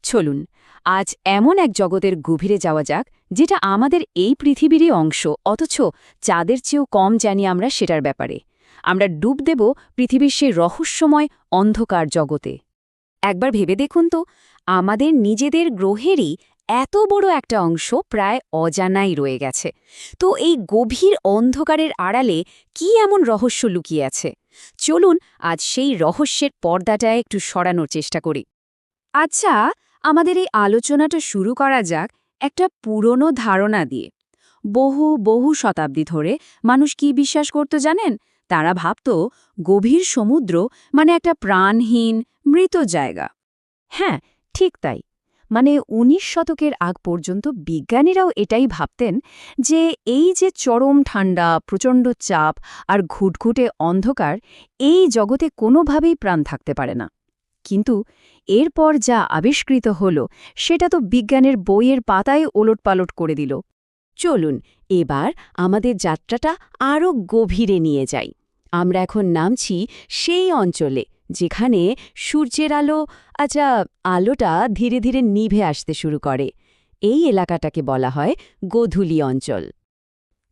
চলুন আজ এমন এক জগতের গভীরে যাওয়া যাক যেটা আমাদের এই পৃথিবীরই অংশ, অথচ চাঁদের চেয়েও কম জানি আমরা সেটার ব্যাপারে। আমরা ডুব দেব পৃথিবীর সেই রহস্যময় অন্ধকার জগতে। একবার ভেবে দেখুন তো, আমাদের নিজেদের গ্রহেরই এত বড় একটা অংশ প্রায় অজানাই রয়ে গেছে। তো এই গভীর অন্ধকারের আড়ালে কি এমন রহস্য লুকিয়ে আছে? চলুন আজ সেই রহস্যের পর্দাটা একটু সরানোর চেষ্টা করি। আচ্ছা, আমাদের এই আলোচনাটা শুরু করা যাক একটা পুরনো ধারণা দিয়ে। বহু বহু শতাব্দী ধরে মানুষ কি বিশ্বাস করত জানেন? তারা ভাবত গভীর সমুদ্র মানে একটা প্রাণহীন মৃত জায়গা। হ্যাঁ, ঠিক তাই। মানে ১৯ শতকের আগ পর্যন্ত বিজ্ঞানীরাও এটাই ভাবতেন যে এই যে চরম ঠান্ডা, প্রচণ্ড চাপ আর ঘুটঘুটে অন্ধকার, এই জগতে কোনোভাবেই প্রাণ থাকতে পারে না। কিন্তু এরপর যা আবিষ্কৃত হল সেটা তো বিজ্ঞানের বইয়ের পাতায় ওলটপালট করে দিল। চলুন এবার আমাদের যাত্রাটা আরও গভীরে নিয়ে যাই। আমরা এখন নামছি সেই অঞ্চলে যেখানে সূর্যের আলোটা ধীরে ধীরে নিভে আসতে শুরু করে। এই এলাকাটাকে বলা হয় গোধূলি অঞ্চল।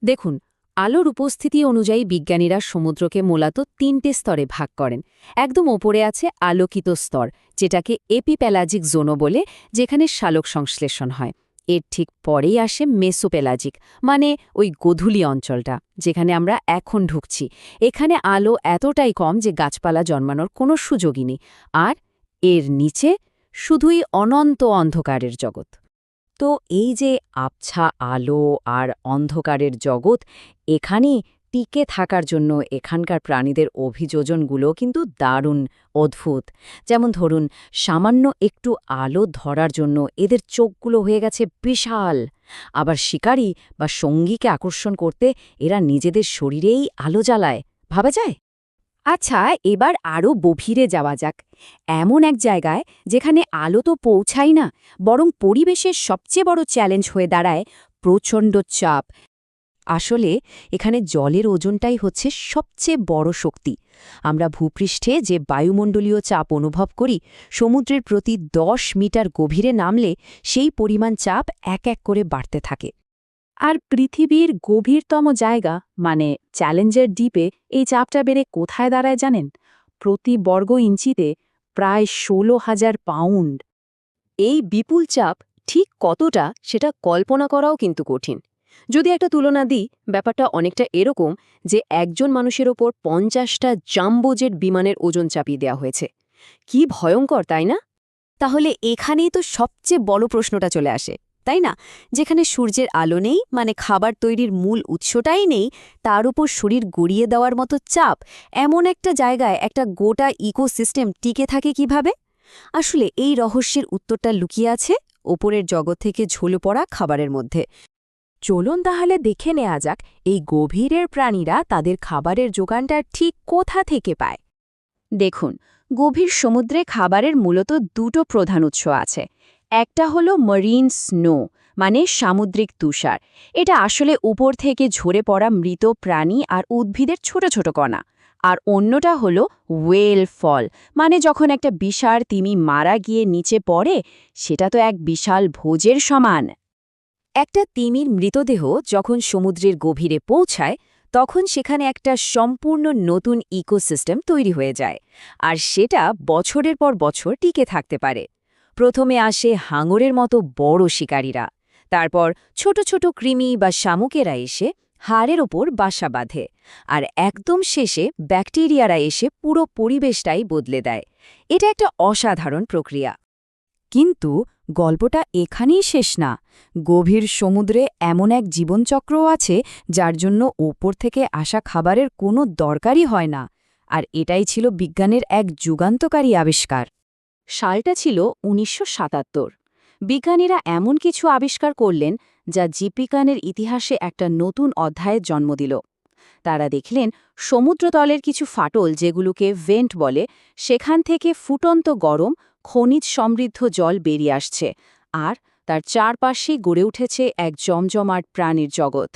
দেখুন, আলোর উপস্থিতি অনুযায়ী বিজ্ঞানীরা সমুদ্রকে মূলত ৩টে স্তরে ভাগ করেন। একদম ওপরে আছে আলোকিত স্তর, যেটাকে এপিপ্যালাজিক জোনও বলে, যেখানে সালোক সংশ্লেষণ হয়। এর ঠিক পরেই আসে মেসোপ্যালাজিক, মানে ওই গোধূলি অঞ্চলটা, যেখানে আমরা এখন ঢুকছি। এখানে আলো এতটাই কম যে গাছপালা জন্মানোর কোনো সুযোগই নেই। আর এর নিচে শুধুই অনন্ত অন্ধকারের জগৎ। তো এই যে আবছা আলো আর অন্ধকারের জগৎ, এখানে টিকে থাকার জন্য এখানকার প্রাণীদের অভিযোজনগুলো কিন্তু দারুণ অদ্ভুত। যেমন ধরুন, সামান্য একটু আলো ধরার জন্য এদের চোখগুলো হয়ে গেছে বিশাল। আবার শিকারী বা সঙ্গীকে আকর্ষণ করতে এরা নিজেদের শরীরেই আলো জ্বালায়, ভাবা যায়? আচ্ছা, এবার আরও গভীরে যাওয়া যাক। এমন এক জায়গায় যেখানে আলো তো পৌঁছায় না, বরং পরিবেশের সবচেয়ে বড় চ্যালেঞ্জ হয়ে দাঁড়ায় প্রচণ্ড চাপ। আসলে এখানে জলের ওজনটাই হচ্ছে সবচেয়ে বড় শক্তি। আমরা ভূপৃষ্ঠে যে বায়ুমণ্ডলীয় চাপ অনুভব করি, সমুদ্রের প্রতি ১০ মিটার গভীরে নামলে সেই পরিমাণ চাপ এক এক করে বাড়তে থাকে। আর পৃথিবীর গভীরতম জায়গা মানে চ্যালেঞ্জার দ্বীপে এই চাপটা বেড়ে কোথায় দাঁড়ায় জানেন? প্রতি বর্গ ইঞ্চিতে প্রায় ১৬,০০০ পাউন্ড। এই বিপুল চাপ ঠিক কতটা সেটা কল্পনা করাও কিন্তু কঠিন। যদি একটা তুলনা দিই, ব্যাপারটা অনেকটা এরকম যে একজন মানুষের ওপর ৫০টা জাম্বো জেট বিমানের ওজন চাপিয়ে দেওয়া হয়েছে। কি ভয়ঙ্কর, তাই না? তাহলে এখানেই তো সবচেয়ে বড় প্রশ্নটা চলে আসে, তাই না? যেখানে সূর্যের আলো নেই, মানে খাবার তৈরির মূল উৎসটাই নেই, তার উপর শরীর গড়িয়ে দেওয়ার মতো চাপ, এমন একটা জায়গায় একটা গোটা ইকোসিস্টেম টিকে থাকে কিভাবে? আসলে এই রহস্যের উত্তরটা লুকিয়ে আছে ওপরের জগৎ থেকে ঝুলে পড়া খাবারের মধ্যে। চলুন তাহলে দেখে নেওয়া যাক এই গভীরের প্রাণীরা তাদের খাবারের যোগানটা ঠিক কোথা থেকে পায়। দেখুন, গভীর সমুদ্রে খাবারের মূলত দুটো প্রধান উৎস আছে। একটা হলো মারিন স্নো, মানে সামুদ্রিক তুষার। এটা আসলে উপর থেকে ঝরে পড়া মৃত প্রাণী আর উদ্ভিদের ছোট ছোট কণা। আর অন্যটা হলো ওয়েল ফল, মানে যখন একটা বিশাল তিমি মারা গিয়ে নিচে পড়ে, সেটা তো এক বিশাল ভোজের সমান। একটা তিমির মৃতদেহ যখন সমুদ্রের গভীরে পৌঁছায়, তখন সেখানে একটা সম্পূর্ণ নতুন ইকোসিস্টেম তৈরি হয়ে যায়, আর সেটা বছরের পর বছর টিকে থাকতে পারে। প্রথমে আসে হাঙরের মতো বড় শিকারীরা, তারপর ছোট ছোট কৃমি বা শামুকেরা এসে হাড়ের ওপর বাসা বাঁধে, আর একদম শেষে ব্যাকটেরিয়ারা এসে পুরো পরিবেশটাই বদলে দেয়। এটা একটা অসাধারণ প্রক্রিয়া। কিন্তু গল্পটা এখানেই শেষ না। গভীর সমুদ্রে এমন এক জীবনচক্রও আছে যার জন্য ওপর থেকে আসা খাবারের কোনো দরকারই হয় না। আর এটাই ছিল বিজ্ঞানের এক যুগান্তকারী আবিষ্কার। সালটা ছিল ১৯৭৭। বিজ্ঞানীরা এমন কিছু আবিষ্কার করলেন যা জীববিজ্ঞানের ইতিহাসে একটা নতুন অধ্যায়ের জন্ম দিল। তারা দেখলেন সমুদ্রতলের কিছু ফাটল, যেগুলোকে ভেন্ট বলে, সেখান থেকে ফুটন্ত গরম খনিজ সমৃদ্ধ জল বেরিয়ে আসছে, আর তার চারপাশেই গড়ে উঠেছে এক জমজমাট প্রাণীর জগৎ।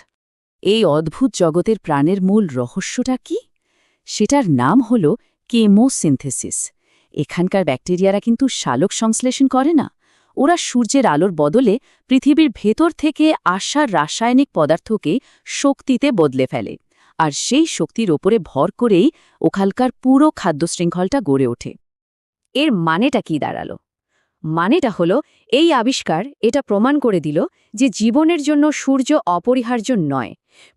এই অদ্ভুত জগতের প্রাণের মূল রহস্যটা কি? সেটার নাম হল কেমোসিনথেসিস। এখানকার ব্যাকটেরিয়ারা কিন্তু সালোক সংশ্লেষণ করে না, ওরা সূর্যের আলোর বদলে পৃথিবীর ভেতর থেকে আসা রাসায়নিক পদার্থকে শক্তিতে বদলে ফেলে আর সেই শক্তির ওপরে ভর করেই ওখানকার পুরো খাদ্যশৃঙ্খলটা গড়ে ওঠে। এর মানেটা কি দাঁড়ালো? মানেটা হলো এই আবিষ্কার এটা প্রমাণ করে দিল যে জীবনের জন্য সূর্য অপরিহার্য নয়।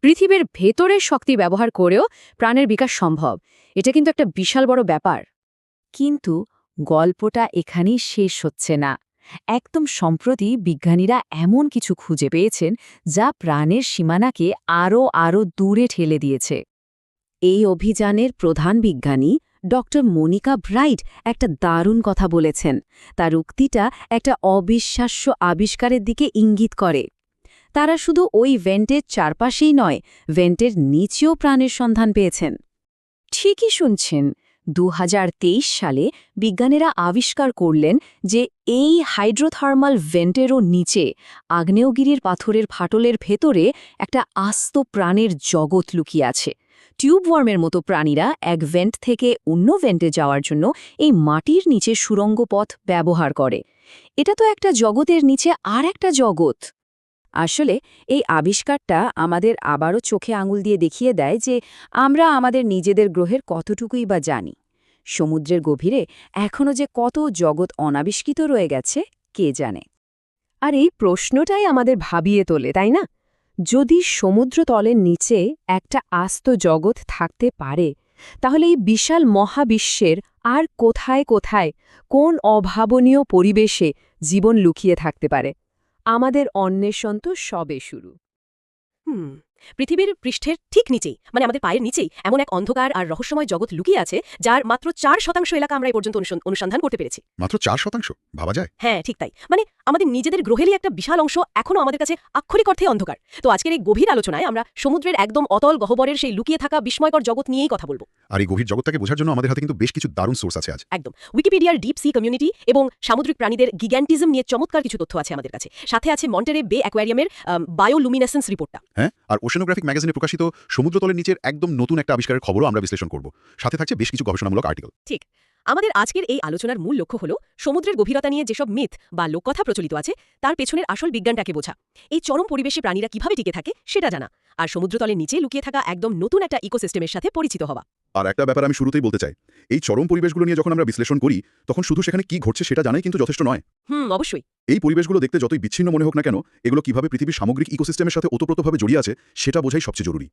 পৃথিবীর ভেতরের শক্তি ব্যবহার করেও প্রাণের বিকাশ সম্ভব। এটা কিন্তু একটা বিশাল বড় ব্যাপার। কিন্তু গল্পটা এখানেই শেষ হচ্ছে না। একদম সম্প্রতি বিজ্ঞানীরা এমন কিছু খুঁজে পেয়েছেন যা প্রাণের সীমানাকে আরও দূরে ঠেলে দিয়েছে। এই অভিযানের প্রধান বিজ্ঞানী ডক্টর মনিকা ব্রাইট একটা দারুণ কথা বলেছেন। তার উক্তিটা একটা অবিশ্বাস্য আবিষ্কারের দিকে ইঙ্গিত করে। তারা শুধু ওই ভেন্টের চারপাশেই নয়, ভেন্টের নিচেও প্রাণের সন্ধান পেয়েছেন। ঠিকই শুনছেন, ২০২৩ সালে বিজ্ঞানীরা আবিষ্কার করলেন যে এই হাইড্রোথার্মাল ভেন্টেরও নিচে আগ্নেয়গিরির পাথরের ফাটলের ভেতরে একটা আস্ত প্রাণের জগৎ লুকিয়ে আছে। টিউবওয়ার্মের মতো প্রাণীরা এক ভেন্ট থেকে অন্য ভেন্টে যাওয়ার জন্য এই মাটির নিচে সুড়ঙ্গ পথ ব্যবহার করে। এটা তো একটা জগতের নিচে আর একটা জগৎ। আসলে এই আবিষ্কারটা আমাদের আবারও চোখে আঙুল দিয়ে দেখিয়ে দেয় যে আমরা আমাদের নিজেদের গ্রহের কতটুকুই বা জানি। সমুদ্রের গভীরে এখনও যে কত জগৎ অনাবিষ্কৃত রয়ে গেছে কে জানে। আর এই প্রশ্নটাই আমাদের ভাবিয়ে তোলে, তাই না? যদি সমুদ্রতলের নিচে একটা আস্ত জগৎ থাকতে পারে, তাহলে এই বিশাল মহাবিশ্বের আর কোথায় কোথায় কোন অভাবনীয় পরিবেশে জীবন লুকিয়ে থাকতে পারে? আমাদের অন্বেষণ তো সবে শুরু। পৃথিবীর পৃষ্ঠের ঠিক নিচেই, মানে আমাদের পায়ের নিচেই এমন এক অন্ধকার আর রহস্যময় জগৎ লুকিয়ে আছে, যার মাত্র ৪% এলাকা আমরা এই পর্যন্ত অনুসন্ধান করতে পেরেছি। মাত্র ৪%? ভাবা যায়? হ্যাঁ, ঠিক তাই। মানে আমাদের নিজেদের গ্রহেরই একটা বিশাল অংশ এখনও আমাদের কাছে আক্ষরিক অর্থে অন্ধকার। তো আজকের এই গভীর আলোচনায় আমরা সমুদ্রের একদম অতল গহ্বরের সেই লুকিয়ে থাকা বিস্ময়কর জগৎ নিয়েই কথা বলবো। আর এই গভীর জগৎটাকে বোঝার জন্য আমাদের হাতে কিন্তু বেশ কিছু দারুণ সোর্স আছে আজ। একদম। উইকিপিডিয়ার ডিপ সি কমিউনিটি এবং সামুদ্রিক প্রাণীদের গিগ্যান্টিজম নিয়ে চমৎকার কিছু তথ্য আছে আমাদের কাছে। সাথে আছে মন্টেরে বে অ্যাকোয়ারিয়ামের বায়োলুমিনেসেন্স রিপোর্টটা। হ্যাঁ, আর ওশেনোগ্রাফিক ম্যাগাজিনে প্রকাশিত সমুদ্রতলের নিচের একদম নতুন একটা আবিষ্কারের খবরও আমরা বিশ্লেষণ করব। সাথে থাকছে বেশ কিছু গবেষণামূলক আর্টিকেল। ঠিক। আমাদের আজকের এই আলোচনার মূল লক্ষ্য হলো সমুদ্রের গভীরতা নিয়ে যেসব মিথ বা লোককথা প্রচলিত আছে তার পেছনের আসল বিজ্ঞানটাকে বোঝা। এই চরম পরিবেশে প্রাণীরা কিভাবে টিকে থাকে সেটা জানা, আর সমুদ্রতলের নিচে লুকিয়ে থাকা একদম নতুন একটা ইকোসিস্টেমের সাথে পরিচিত হওয়া। আর একটা ব্যাপার আমি শুরুতেই বলতে চাই, এই চরম পরিবেশগুলো নিয়ে যখন আমরা বিশ্লেষণ করি তখন শুধু সেখানে কি ঘটছে সেটা জানাই কিন্তু যথেষ্ট নয়। অবশ্যই। এই পরিবেশগুলো দেখতে যতই বিচ্ছিন্ন মনে হোক না কেন, এগুলো কিভাবে পৃথিবীর সামগ্রিক ইকোসিস্টেমের সাথে ওতপ্রোতভাবে জড়িয়ে আছে সেটা বোঝাই সবচেয়ে জরুরি।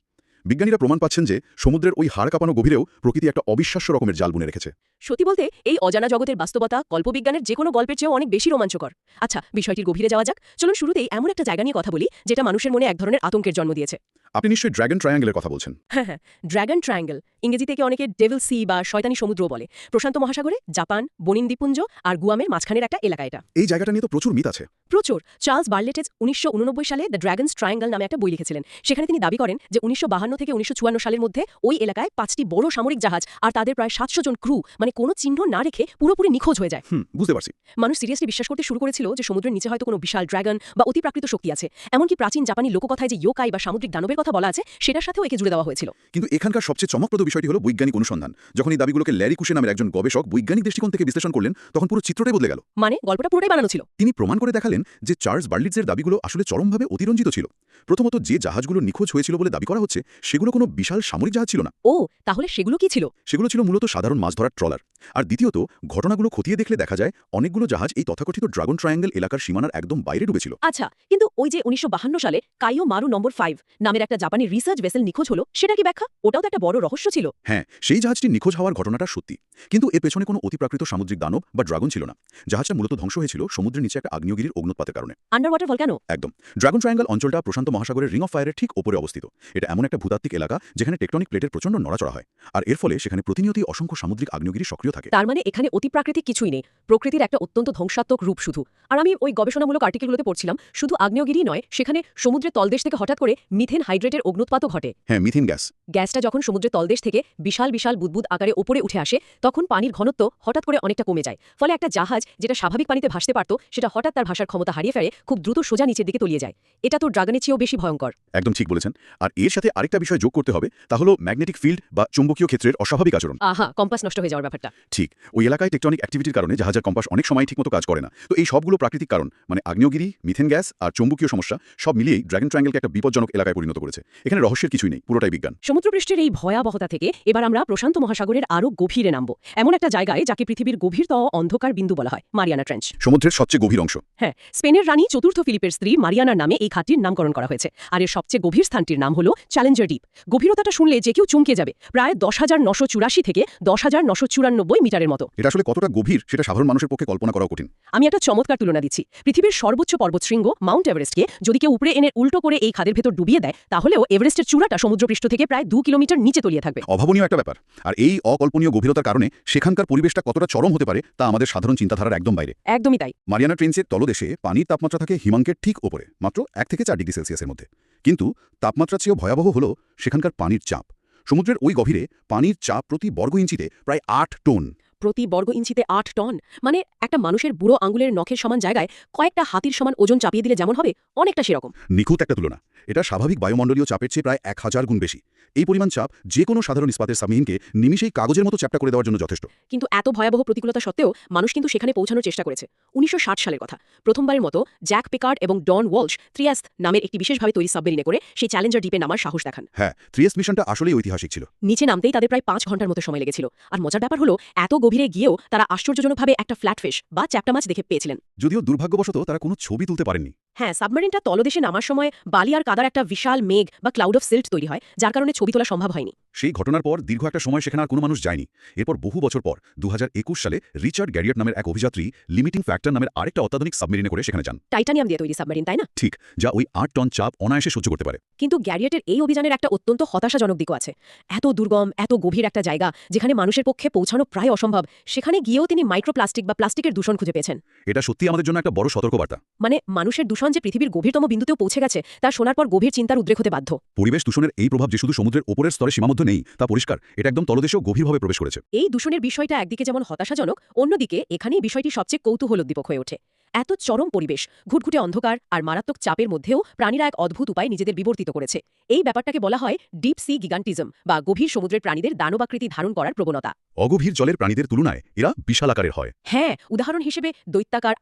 বিজ্ঞানীরা প্রমাণ পাচ্ছেন যে সমুদ্রের ওই হাড় কাঁপানো গভীরেও প্রকৃতি একটা অবিশ্বাস্য রকমের জাল বুনে রেখেছে। সত্যি বলতে এই অজানা জগতের বাস্তবতা কল্পবিজ্ঞানের যে কোনো গল্পের চেয়েও অনেক বেশি রোমাঞ্চকর। আচ্ছা, বিষয়টির গভীরে যাওয়া যাক। চলুন শুরুতেই এমন একটা জায়গা নিয়ে কথা বলি যেটা মানুষের মনে এক ধরনের আতঙ্কের জন্ম দিয়েছে। আপনি নিশ্চয়ই ড্র্যাগন ট্রায়াঙ্গেলের কথা বলছেন। হ্যাঁ, ড্র্যাগন ট্রায়াঙ্গেল, ইংরেজি থেকে অনেকে ডেভিল সি বা শয়তানি সমুদ্র বলে। প্রশান্ত মহাসাগরে জাপান, বনিন দ্বীপপুঞ্জ আর গুয়ামের মাঝখানের একটা এলাকা এটা। এই জায়গাটা নিয়ে তো প্রচুর মিথ আছে। প্রচুর। চার্লস বার্লেটেজ ১৯৮৯ সালে দ্য ড্র্যাগনস ট্রায়াঙ্গল নামে একটা বই লিখেছিলেন। সেখানে তিনি দাবি করেন যে ১৯৫২ থেকে ১৯৫৪ সালের মধ্যে ওই এলাকায় ৫টি বড় সামরিক জাহাজ আর তাদের প্রায় ৭০০ জন ক্রু, মানে কোনো চিহ্ন না রেখে পুরোপুরি নিখোঁজ হয়ে যায়। বুঝতে পারছি। মানুষ সিরিয়াসলি বিশ্বাস করতে শুরু করেছিল যে সমুদ্রের নিচে হয়তো কোনো বিশাল ড্র্যাগন বা অতিপ্রাকৃত শক্তি আছে। এমনকি প্রাচীন জাপানি লোককথায় যে ইয়োকাই বা সামুদ্রিক দানবের কথা বলা আছে সেটার সাথেও একে জুড়ে দেওয়া হয়েছিল। কিন্তু এখানকার সবচেয়ে চমকপ্রদ বিষয়টি হলো বৈজ্ঞানিক অনুসন্ধান। যখন এই দাবিগুলোকে ল্যারি কুশে নামের একজন গবেষক বৈজ্ঞানিক দৃষ্টিকোণ থেকে বিশ্লেষণ করলেন তখন পুরো চিত্রটাই বদলে গেল। মানে গল্পটা পুরোটাই বানানো ছিল। তিনি প্রমাণ করে দেখালেন যে চার্লস বার্লিটজের দাবিগুলো আসলে চরমভাবে অতিরঞ্জিত ছিল। প্রথমত, যে জাহাজগুলো নিখোঁজ হয়েছিল বলে দাবি করা হচ্ছে সেগুলো কোনো বিশাল সামরিক জাহাজ ছিল না। ও, তাহলে সেগুলো কি ছিল? সেগুলো ছিল মূলত সাধারণ মাছ ধরার ট্রলার। আর দ্বিতীয়ত, ঘটনাগুলো খতিয়ে দেখলে দেখা যায় অনেকগুলো জাহাজ এই তথাকথিত ড্রাগন ট্রায়াঙ্গেল এলাকার সীমানার একদম বাইরে ডুবেছিল। আচ্ছা, কিন্তু ওই যে ১৯৫২ সালে কাইও মারু নম্বর 5 নামের একটা জাপানি রিসার্চ ভেসেল নিখোঁজ হলো, সেটা কি ব্যাখ্যা? ওটাও তো একটা বড় রহস্য ছিল। হ্যাঁ, সেই জাহাজটি নিখোঁজ হওয়ার ঘটনাটা সত্যি, কিন্তু এর পেছনে কোনো অতিপ্রাকৃত সামুদ্রিক দানব বা ড্রাগন ছিল না। জাহাজটা মূলত ধ্বংস হয়েছিল সমুদ্রের নিচে একটা আগ্নেয়গিরির অগ্নুৎপাতের কারণে। Under water volcano? একদম। ড্রাগন ট্রায়াঙ্গল অঞ্চলটা প্রশান্ত মহাসাগরের রিং অফ ফায়ারের ঠিক ওপরে অবস্থিত। এটা এমন একটা ভূতাত্ত্বিক এলাকা যেখানে টেকটনিক প্লেটের প্রচণ্ড নড়াচড়া হয়, আর এর ফলে সেখানে প্রতিনিয়তই অসংখ্য সামুদ্রিক আগ্নেয়গিরি সক্রিয় থাকে। তার মানে এখানে অতিপ্রাকৃতিক কিছুই নেই, প্রকৃতির একটা অত্যন্ত ধ্বংসাত্মক রূপ শুধু। আর আমি ওই গবেষণামূলক আর্টিকেলগুলোতে পড়ছিলাম, শুধু আগ্নেয়গিরি নয়, সেখানে সমুদ্রের তলদেশ থেকে হঠাৎ করে মিথেন হাইড্রেটের অগ্নুৎপাতও ঘটে। হ্যাঁ, মিথেন গ্যাস। গ্যাসটা যখন সমুদ্রের তলদেশ থেকে বিশাল বিশাল বুদবুদ আকারে উপরে উঠে আসে তখন পানির ঘনত্ব হঠাৎ করে অনেকটা কমে যায়। ফলে একটা জাহাজ যেটা স্বাভাবিক পানিতে ভাসতে পারত সেটা হঠাৎ তার ভাষার ক্ষমতা হারিয়ে ফেলে, খুব দ্রুত সোজা নিচের দিকে তলিয়ে যায়। এটা তো ড্রাগনের চেয়েও বেশি ভয়ঙ্কর। একদম ঠিক বলেছেন। আর এর সাথে আরেকটা বিষয় যোগ করতে হবে, তা হলো ম্যাগনেটিক ফিল্ড বা চুম্বকীয় ক্ষেত্রের অস্বাভাবিক আচরণ। আহা, কম্পাস নষ্ট হয়ে যাওয়ার ব্যাপারটা। ঠিক, ওই এলাকায় টেকটনিক অ্যাক্টিভিটির কারণে জাহাজের কম্পাস অনেক সময় ঠিকমতো কাজ করে না। তো এই সবগুলো প্রাকৃতিক কারণ, মানে আগ্নেয়গিরি, মিথেন গ্যাস আর চুম্বকীয় সমস্যা, সব মিলিয়েই ড্রাগন ট্রায়াঙ্গেলকে একটা বিপজ্জনক এলাকায় পরিণত করেছে। এখানে রহস্যের কিছুই নেই, পুরোটাই বিজ্ঞান। সমুদ্রপৃষ্ঠের এই ভয়াবহতা থেকে এবার আমরা প্রশান্ত মহাসাগরের আরও গভীরে নামব, এমন একটা জায়গায় যাকে পৃথিবীর গভীরতম অন্ধকার বিন্দু বলা হয়, মারিয়ানা ট্রেঞ্চ। সমুদ্রের সবচেয়ে গভীর অংশ। হ্যাঁ, স্পেনের রানী চতুর্থ ফিলিপের স্ত্রী মারিয়ানার নামে এই খাতটির নামকরণ করা হয়েছে। আর এর সবচেয়ে গভীর স্থানটির নাম হলো চ্যালেঞ্জার ডিপ। গভীরতাটা শুনলে যে কেউ চমকে যাবে, প্রায় 10,984 থেকে 10,994 মিটারের মতো। এটা আসলে কতটা গভীর সেটা সাধারণ মানুষের পক্ষে কল্পনা করাও কঠিন। আমি একটা চমৎকার তুলনা দিচ্ছি। পৃথিবীর সর্বোচ্চ পর্বতশৃঙ্গ মাউন্ট এভারেস্টকে যদি কেউ উপরে এনে উল্টো করে এই খাদের ভেতর ডুবিয়ে দেয়, তাহলেও এভারেস্টের চূড়াটা সমুদ্রপৃষ্ঠ থেকে প্রায় 2 কিলোমিটার নিচে তলিয়ে থাকবে। অভাবনীয় একটা ব্যাপার। আর এই অকল্পনীয় গভীরতার কারণে সেখানকার পরিবেশটা কতটা চরম হতে পারে তা আমাদের সাধারণ চিন্তাধারার একদম বাইরে। একদমই তাই। মারিয়ানা ট্রেঞ্চের তলদেশে পানির তাপমাত্রা থাকে হিমাঙ্কের ঠিক ওপরে, মাত্র 1 থেকে 4 ডিগ্রি সেলসিয়াসের মধ্যে। কিন্তু তাপমাত্রা চেয়েও ভয়াবহ হলো সেখানকার পানির চাপ। সমুদ্রের ওই গভীরে পানির চাপ প্রতি বর্গ ইঞ্চিতে প্রায় 8 টন। প্রতি বর্গ ইঞ্চিতে 8 টন, মানে একটা মানুষের বুড়ো আঙুলের নখের সমান জায়গায় কয়েকটা হাতির সমান ওজন চাপিয়ে দিলে যেমন হবে, অনেকটা সেরকম। নিখুঁত একটা তুলনা। এটা স্বাভাবিক বায়ুমণ্ডলীয় চাপের চেয়ে প্রায় 1000 গুণ বেশি। এই পরিমাণ চাপ যে কোনো সাধারণ ইস্পাতের সাবমেরিনকে নিমিষেই কাগজের মতো চ্যাপ্টা করে দেওয়ার জন্য যথেষ্ট। কিন্তু এত ভয়াবহ প্রতিকূলতা সত্ত্বেও মানুষ কিন্তু সেখানে পৌঁছানোর চেষ্টা করেছে। 1960 সালের কথা। প্রথমবারের মতো জ্যাক পেকার্ড এবং ডন ওয়ালশ ত্রিয়াস্ত নামের একটি বিশেষভাবে তৈরি সাবমেরিনে করে সেই চ্যালেঞ্জার ডিপে নামার সাহস দেখান। হ্যাঁ, ত্রিয়েস্ট মিশনটা আসলেই ঐতিহাসিক ছিল। নিচে নামতেই তাদের প্রায় 5 ঘন্টার মতো সময় লেগেছিল। আর মজার ব্যাপার হলো, এত গভীরে গিয়েও তারা আশ্চর্যজনকভাবে একটা ফ্ল্যাটফিশ বা চ্যাপ্টা মাছ দেখে পেয়েছিলেন। যদিও দুর্ভাগ্যবশত তারা কোনো ছবি তুলতে পারেননি। হ্যাঁ, সাবমেরিনটা তলদেশে নামার সময় বালি আর কাদার একটা বিশাল মেঘ বা ক্লাউড অফ সিল্ট তৈরি হয়, যার কারণে ছবি তোলা সম্ভব হয়নি। সেই ঘটনার পর দীর্ঘ একটা সময় সেখানে আর কোনো মানুষ যায়নি। এরপর বহু বছর পর 2021 সালে রিচার্ড গ্যারিয়েট নামের এক অভিযাত্রী লিমিটিং ফ্যাক্টর নামের আরেকটা অত্যাধুনিক সাবমেরিনে করে সেখানে যান। টাইটানিয়াম দিয়ে তৈরি সাবমেরিন, তাই না? ঠিক, যা ওই 8 টন চাপ অনায়াসে সহ্য করতে পারে। কিন্তু গ্যারিয়েটের এই অভিযানের একটা অত্যন্ত হতাশাজনক দিকও আছে। এত দুর্গম, এত গভীর একটা জায়গা যেখানে মানুষের পক্ষে পৌঁছানো প্রায় অসম্ভব, সেখানে গিয়েও তিনি মাইক্রোপ্লাস্টিক বা প্লাস্টিকের দূষণ খুঁজে পেয়েছেন। এটা সত্যি আমাদের জন্য একটা বড় সতর্কবার্তা। মানে মানুষের দূষণ যে পৃথিবীর গভীরতম বিন্দুতেও পৌঁছে গেছে, তা শোনার পর গভীর চিন্তার উদ্রেক হতে বাধ্য। পরিবেশ দূষণের এই প্রভাব যে শুধু সমুদ্রের উপরের স্তরে সীমাবদ্ধ নেই তা পরিষ্কার, এটা একদম তলদেশেও গভীরভাবে প্রবেশ করেছে। এই দূষণের বিষয়টা একদিকে যেমন হতাশাজনক, অন্যদিকে এখানেই বিষয়টি সবচেয়ে কৌতূহলোদ্দীপক হয়ে ওঠে। এত চরম পরিবেশ, ঘুটঘুটে অন্ধকার আর মারাত্মক চাপের মধ্যেও প্রাণীরা এক অদ্ভুত উপায়ে নিজেদের বিবর্তিত করেছে। এই ব্যাপারটাকে বলা হয় ডিপ সি গিগান্টিজম বা গভীর সমুদ্রের প্রাণীদের দানবাকৃতি ধারণ করার প্রবণতা। অগভীর জলের প্রাণীদের তুলনায় এরা বিশাল আকারের হয়। হ্যাঁ, উদাহরণ হিসেবে দৈত্যাকার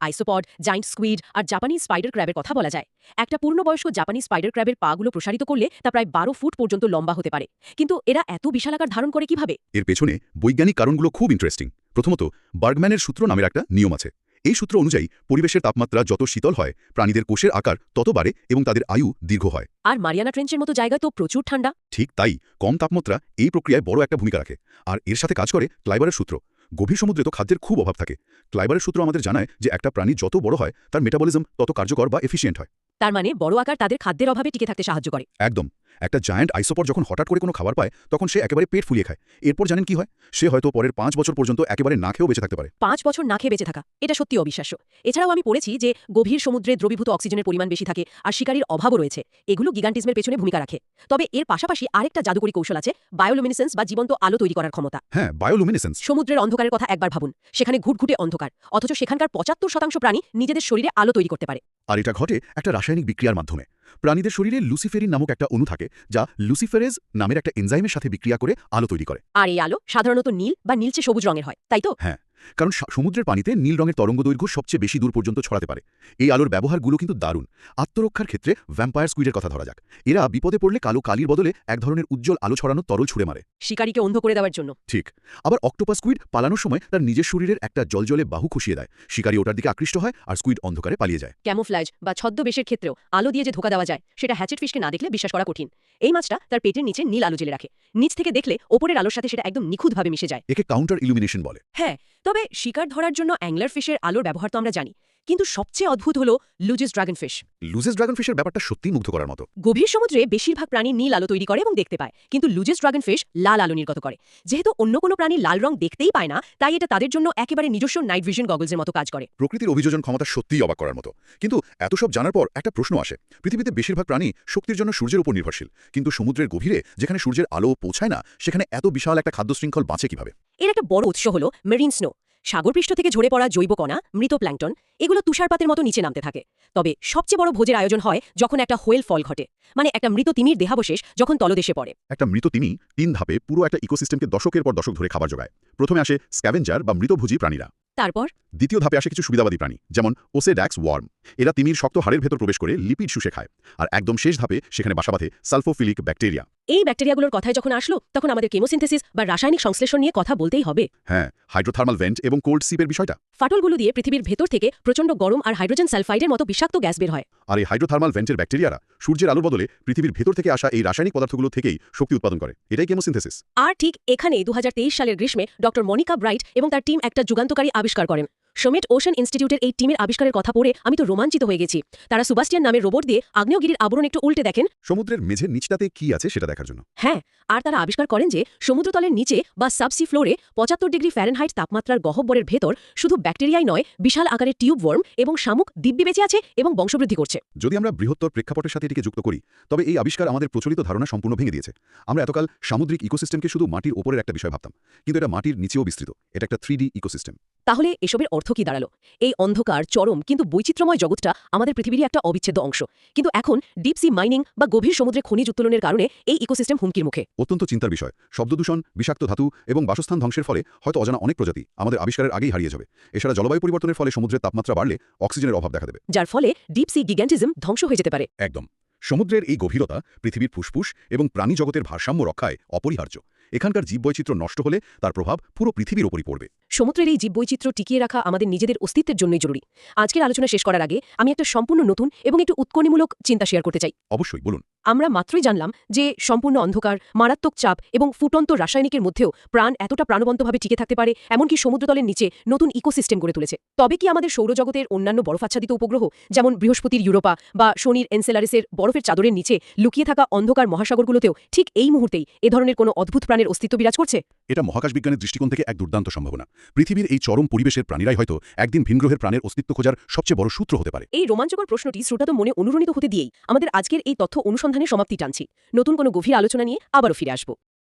আইসোপড, জাইন্ট স্কুইড আর জাপানি স্পাইডার ক্র্যাবের কথা বলা যায়। একটা পূর্ণবয়স্ক জাপানি স্পাইডার ক্র্যাবের পাগুলো প্রসারিত করলে তা প্রায় 12 ফুট পর্যন্ত লম্বা হতে পারে। কিন্তু এরা এত বিশাল আকার ধারণ করে কিভাবে? এর পেছনে বৈজ্ঞানিক কারণগুলো খুব ইন্টারেস্টিং। প্রথমত, বার্গম্যানের সূত্র নামের একটা নিয়ম আছে। এই সূত্র অনুযায়ী পরিবেশের তাপমাত্রা যত শীতল হয়, প্রাণীদের কোষের আকার তত বাড়ে এবং তাদের আয়ু দীর্ঘ হয়। আর মারিয়ানা ট্রেঞ্চের মতো জায়গা তো প্রচুর ঠান্ডা। ঠিক তাই, কম তাপমাত্রা এই প্রক্রিয়ায় বড় একটা ভূমিকা রাখে। আর এর সাথে কাজ করে ক্লাইবারের সূত্র। গভীর সমুদ্রে তো খাদ্যের খুব অভাব থাকে। ক্লাইবারের সূত্র আমাদের জানায় যে একটা প্রাণী যত বড় হয় তার মেটাবলিজম তত কার্যকর বা এফিসিয়েন্ট হয়। তার মানে বড় আকার তাদের খাদ্যের অভাবে টিকে থাকতে সাহায্য করে। একদম। একটা জায়ান্ট আইসোপড যখন হঠাৎ করে কোনো খাবার পায় তখন সে একেবারে পেট ফুলিয়ে খায়। এরপর জানেন কি হয়? সে হয়তো পরের 5 বছর পর্যন্ত একেবারে না খেয়েও বেঁচে থাকতে পারে। 5 বছর না খেয়ে বেঁচে থাকা, এটা সত্যি অবিশ্বাস্য। এছাড়াও আমি পড়েছি যে গভীর সমুদ্রে দ্রবীভূত অক্সিজেনের পরিমাণ বেশি থাকে আর শিকারীর অভাবও রয়েছে। এগুলো গিগান্টিজমের পেছনে ভূমিকা রাখে। তবে এর পাশাপাশি আরেকটা জাদুকরী কৌশল আছে, বায়োলুমিনেসেন্স বা জীবন্ত আলো তৈরি করার ক্ষমতা। হ্যাঁ, বায়োলুমিনেসেন্স। সমুদ্রের অন্ধকারের কথা একবার ভাবুন। সেখানে ঘুটঘুটে অন্ধকার, অথচ সেখানকার 75% প্রাণী নিজেদের শরীরে আলো তৈরি করতে পারে। আর এটা ঘটে একটা রাসায়নিক বিক্রিয়ার মাধ্যমে। প্রাণীদের শরীরে লুসিফেরিন নামক একটা অণু থাকে, যা লুসিফেরেজ নামের একটা এনজাইমের সাথে বিক্রিয়া করে আলো তৈরি করে। আর এই আলো সাধারণত নীল বা নীলচে সবুজ রঙের হয়, তাই তো? হ্যাঁ, কারণ সমুদ্রের পানিতে নীল রঙের তরঙ্গদৈর্ঘ্য সবচেয়ে বেশি দূর পর্যন্ত ছড়াতে পারে। এই আলোর ব্যবহারগুলো কিন্তু দারুণ। আত্মরক্ষার ক্ষেত্রে ভ্যাম্পায়ার স্কুইডের কথা ধরা যাক। এরা বিপদে পড়লে কালো কালির বদলে এক ধরনের উজ্জ্বল আলো ছড়ানো তরল ছুড়ে মারে, শিকারীকে অন্ধ করে দেওয়ার জন্য। ঠিক। আবার অক্টোপাস স্কুইড পালানোর সময় তার নিজের শরীরের একটা জলজলে বাহু খুশিয়ে দেয়। শিকারী ওটার দিকে আকৃষ্ট হয় আর স্কুইড অন্ধকারে পালিয়ে যায়। ক্যামোফ্ল্যাজ বা ছদ্মবেশের ক্ষেত্রেও আলো দিয়ে যে ধোকা দেওয়া যায়, সেটা হ্যাচেট ফিশকে না দেখলে বিশ্বাস করা কঠিন। এই মাছটা তার পেটের নিচে নীল আলো জেলে রাখে। নিচ থেকে দেখলে ওপরের আলোর সাথে সেটা একদম নিখুঁতভাবে মিশে যায়। একে কাউন্টার ইলুমিনেশন বলে। হ্যাঁ, তবে শিকার ধরার জন্য অ্যাংলার ফিশের আলোর ব্যবহার তো আমরা জানি, কিন্তু সবচেয়ে অদ্ভুত হলো লুজিস ড্রাগন ফিশ। লুজিস ড্রাগন ফিশের ব্যাপারটা সত্যিই মুগ্ধ করার মতো। গভীর সমুদ্রে বেশিরভাগ প্রাণী নীল আলো তৈরি করে এবং দেখতে পায়, কিন্তু লুজিস ড্রাগন ফিশ লাল আলো নির্গত করে। যেহেতু অন্য কোনো প্রাণী লাল রং দেখতেই পায় না, তাই এটা তাদের জন্য একেবারে নিজস্ব নাইট ভিশন গগলসের মতো কাজ করে। প্রকৃতির অভিযোজন ক্ষমতা সত্যিই অবাক করার মতো। কিন্তু এত সব জানার পর একটা প্রশ্ন আসে। পৃথিবীতে বেশিরভাগ প্রাণী শক্তির জন্য সূর্যের উপর নির্ভরশীল, কিন্তু সমুদ্রের গভীরে যেখানে সূর্যের আলো পৌঁছায় না, সেখানে এত বিশাল একটা খাদ্য শৃঙ্খল বাঁচে কিভাবে? এর একটা বড় উৎস হলো মেরিন স্নো। সাগরপৃষ্ঠ থেকে ঝরে পড়া জৈব কণা, মৃত প্ল্যাঙ্কটন, এগুলো তুষারপাতের মতো নিচে নামতে থাকে। তবে সবচেয়ে বড় ভোজের আয়োজন হয় যখন একটা হোয়েল ফল ঘটে, মানে একটা মৃত তিমির দেহাবশেষ যখন তলদেশে পড়ে। একটা মৃত তিমি 3 ধাপে পুরো একটা ইকোসিস্টেমকে দশকের পর দশক ধরে খাবার যোগায়। প্রথমে আসে স্ক্যাভেঞ্জার বা মৃতভোজী প্রাণীরা। তারপর দ্বিতীয় ধাপে আসে কিছু সুবিধাবাদী প্রাণী, যেমন ওসেড্যাক্স ওয়ার্ম। এরা তিমির শক্ত হাড়ের ভেতর প্রবেশ করে লিপিড শুষে খায়। আর একদম শেষ ধাপে সেখানে বাসা বাঁধে সালফোফিলিক ব্যাকটেরিয়া। এই ব্যাকটেরিয়াগুলোর কথায় যখন আসলো, তখন আমাদের কেমোসিনথেসিস বা রাসায়নিক সংশ্লেষণ নিয়ে কথা বলতেই হবে। হ্যাঁ, হাইড্রোথার্মাল ভেন্ট এবং কোল্ড সিপের বিষয়টা। ফাটলগুলো দিয়ে পৃথিবীর ভেতর থেকে প্রচণ্ড গরম আর হাইড্রোজেন সালফাইডের মতো বিষাক্ত গ্যাস বের হয়। আর এই হাইড্রোথার্মাল ভেন্টের ব্যাকটেরিয়ারা সূর্যের আলোর বদলে পৃথিবীর ভেতর থেকে আসা এই রাসায়নিক পদার্থগুলো থেকেই শক্তি উৎপাদন করে। এটাই কেমোসিনথেসিস। আর ঠিক এখানে 2023 সালের গ্রীষ্মে ডক্টর মনিকা ব্রাইট এবং তার টিম একটা যুগান্তকারী আবিষ্কার করেন। সমিট ওশান ইনস্টিটিউটের এই টিমের আবিষ্কারের কথা পড়ে আমি তো রোমাঞ্চিত হয়ে গেছি। তারা সুবাস্টিয়ান নামের রোবট দিয়ে আগ্নেয়গিরির আবরণ একটু উল্টে দেখেন। সমুদ্রের মেঝের নিচটাতে কি আছে সেটা দেখার জন্য। হ্যাঁ, আর তারা আবিষ্কার করেন যে সমুদ্রতলের নিচে বা সাবসি ফ্লোরে 75 ডিগ্রি ফ্যারেনহাইট তাপমাত্রার গহ্বরের ভেতর শুধু ব্যাকটেরিয়াই নয়, বিশাল আকারের টিউব ওয়ার্ম এবং শামুক দিব্যি বেঁচে আছে এবং বংশবৃদ্ধি করছে। যদি আমরা বৃহত্তর প্রেক্ষাপটের সাথে এটিকে যুক্ত করি, তবে এই আবিষ্কার আমাদের প্রচলিত ধারণা সম্পূর্ণ ভেঙে দিয়েছে। আমরা এতকাল সামুদ্রিক ইকোসিস্টেমকে শুধু মাটির ওপরের একটা বিষয় ভাবতাম, কিন্তু এটা মাটির নিচেও বিস্তৃত। এটা একটা 3D ইকোসিস্টেম। তাহলে এসবের অর্থ কি দাঁড়ালো? এই অন্ধকার, চরম কিন্তু বৈচিত্র্যময় জগৎটা আমাদের পৃথিবীরই একটা অবিচ্ছেদ্য অংশ। কিন্তু এখন ডিপ সি মাইনিং বা গভীর সমুদ্রে খনিজ উত্তোলনের কারণে এই ইকোসিস্টেম হুমকির মুখে। অত্যন্ত চিন্তার বিষয়। শব্দদূষণ, বিষাক্ত ধাতু এবং বাসস্থান ধ্বংসের ফলে হয়তো অজানা অনেক প্রজাতি আমাদের আবিষ্কারের আগেই হারিয়ে যাবে। এছাড়া জলবায়ু পরিবর্তনের ফলে সমুদ্রের তাপমাত্রা বাড়লে অক্সিজেনের অভাব দেখা দেবে, যার ফলে ডিপ সি গিগ্যান্টিজম ধ্বংস হয়ে যেতে পারে। একদম। সমুদ্রের এই গভীরতা পৃথিবীর ফুসফুস এবং প্রাণী জগতের ভারসাম্য রক্ষায় অপরিহার্য। এখানকার জীববৈচিত্র্য নষ্ট হলে তার প্রভাব পুরো পৃথিবীর ওপরই পড়বে। সমুদ্রের এই জীববৈচিত্র্য টিকিয়ে রাখা আমাদের নিজেদের অস্তিত্বের জন্যই জরুরি। আজকের আলোচনা শেষ করার আগে আমি একটা সম্পূর্ণ নতুন এবং একটু উৎকর্ণীমূলক চিন্তা শেয়ার করতে চাই। অবশ্যই, বলুন। আমরা মাত্রই জানলাম যে সম্পূর্ণ অন্ধকার, মারাত্মক চাপ এবং ফুটন্ত রাসায়নিকের মধ্যেও প্রাণ এতটা প্রাণবন্তভাবে টিকে থাকতে পারে, এমনকি সমুদ্রতলের নিচে নতুন ইকোসিস্টেম গড়ে তুলেছে। তবে কি আমাদের সৌরজগতের অন্যান্য বরফাচ্ছাদিত উপগ্রহ, যেমন বৃহস্পতির ইউরোপা বা শনির এনসেলারিসের বরফের চাদরের নিচে লুকিয়ে থাকা অন্ধকার মহাসাগরগুলোতেও ঠিক এই মুহূর্তেই এ ধরনের কোনো অদ্ভুত প্রাণের অস্তিত্ব বিরাজ করছে? এটা মহাকাশ বিজ্ঞানের দৃষ্টিকোণ থেকে এক দুর্দান্ত সম্ভাবনা। পৃথিবীর এই চরম পরিবেশের প্রাণীরাই হয়তো একদিন ভিনগ্রহের প্রাণের অস্তিত্ব খোঁজার সবচেয়ে বড় সূত্র হতে পারে। এই রোমাঞ্চকর প্রশ্নটি শ্রোতাদের মনে অনুরণিত হতে দিয়েই আমাদের আজকের এই তথ্য অনুসন্ধানের সমাপ্তি টানছি। নতুন কোনো গভীর আলোচনা নিয়ে আবারও ফিরে আসব।